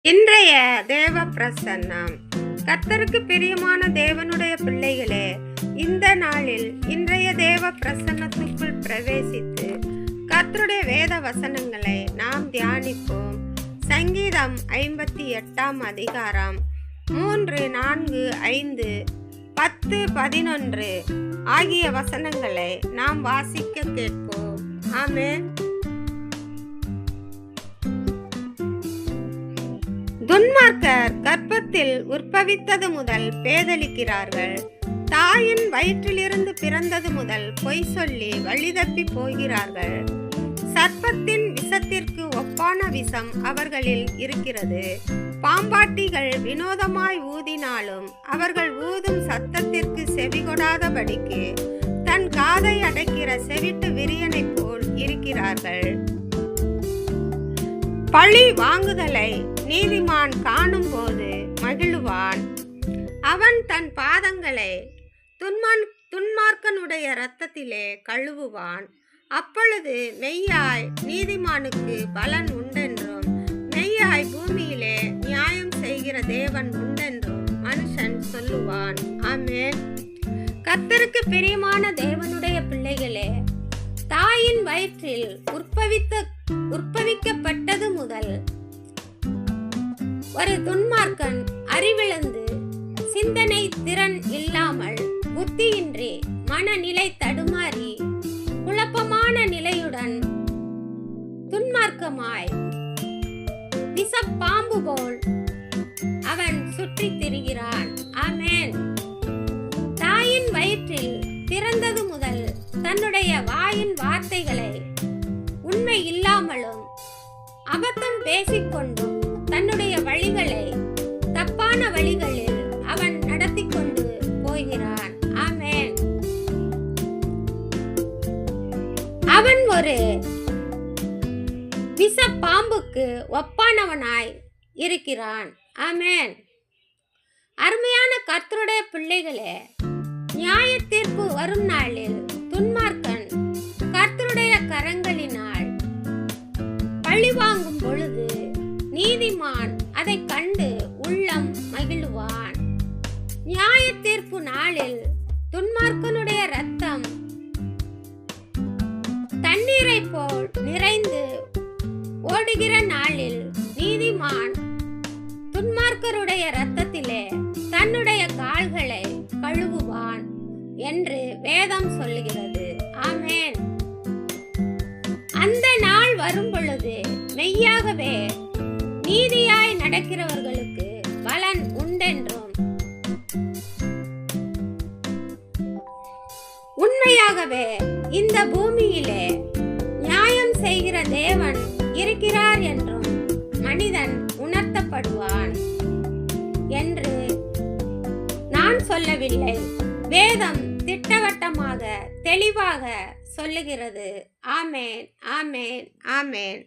இன்றைய தேவ பிரசன்னம். கர்த்தருக்கு பிரியமான தேவனுடைய பிள்ளைகளே, இந்த நாளில் இன்றைய தேவ பிரசன்னத்துக்குள் பிரவேசித்து கர்த்தருடைய வேத வசனங்களை நாம் தியானிப்போம். சங்கீதம் 58 அதிகாரம் 3, 4, 5, 10, 11 ஆகிய வசனங்களை நாம் வாசிக்க கேட்போம். ஆமென். துன்மார்க்கர் கர்ப்பத்தில் உற்பவித்தது முதல் பேதலிக்கிறார்கள். தாயின் வயிற்றிலிருந்து பிறந்தது முதல் பொய் சொல்லி வழிதப்பி போகிறார்கள். சர்ப்பத்தின் விஷத்திற்கு ஒப்பான விஷம் அவர்களில் இருக்கிறது. பாம்பாட்டிகள் வினோதமாய் ஊதினாலும் அவர்கள் ஊதும் சத்தத்திற்கு செவிகொடாதபடிக்கு தன் காதை அடைக்கிற செவிட்டு விரியனை போல் இருக்கிறார்கள். பழி வாங்குதலை நீதிமான் காணும் போது மகிழுவான். அவன் தன் பாதங்களை துன்மார்க்கனுடைய இரத்தத்திலே கழுவுவான். அப்பொழுது மெய்யாய் நீதிமானுக்கு பலன் உண்டென்றும் மெய்யாய் பூமியிலே நியாயம் செய்கிற தேவன் உண்டென்றும் மனுஷன் சொல்லுவான். ஆமென். கர்த்தருக்கு பிரியமான தேவனுடைய பிள்ளைகளே, தாயின் வயிற்றில் உற்பவிக்கப்பட்டது முதல் ஒரு துன்மார்க்கன் அறிவிழந்து சிந்தனை திறன் இல்லாமல் புத்தியின்றி மனநிலை தடுமாறி குழப்பமான நிலையுடன் துன்மார்க்கமாய் விஷப்பாம்பு போல் அவன் சுற்றித் திரிகிறான். ஆமென். தாயின் வயிற்றில் பிறந்தது முதல் தன்னுடைய வாயின் வார்த்தைகளை உண்மை இல்லாமலும் அபத்தம் பேசிக்கொண்டும் தன்னுடைய வழிகளை தப்பான வழிகளில் அவன் நடத்தி கொண்டு போகிறான். ஆமென். அவன் ஒரு விஷப்பாம்புக்கு ஒப்பானவனாய் இருக்கிறான். ஆமென். அருமையான கர்த்தருடைய பிள்ளைகளே, நியாய தீர்ப்பு வரும் நாளில் துன்மார்க்கன் கர்த்தருடைய கரங்களினால் பழிவாங்கும் பொழுது நீதிமான் அதை கண்டு உள்ளம் மகிழுவான். நியாய தீர்ப்பு நாளில் துன்மார்க்கனுடைய இரத்தம் தண்ணீரை போல் நிறைந்து ஓடுகிற நாளில் நீதிமான் துன்மார்க்கருடைய இரத்தத்திலே தன்னுடைய கால்களை கழுவுவான் என்று வேதம் சொல்லுகிறது. ஆமென். அந்த நாள் வரும் பொழுது மெய்யாகவே நீதியாய் நடக்கிறவர்களுக்கு பலன் உண்டென்றும் உண்மையாகவே இந்த பூமியிலே நியாயம் செய்கிற தேவன் இருக்கிறார் என்றும் மனிதன் உணர்த்தப்படுவான் என்று நான் சொல்லவில்லை. வேதம் திட்டவட்டமாக தெளிவாக சொல்லுகிறது. ஆமென், ஆமென், ஆமென்.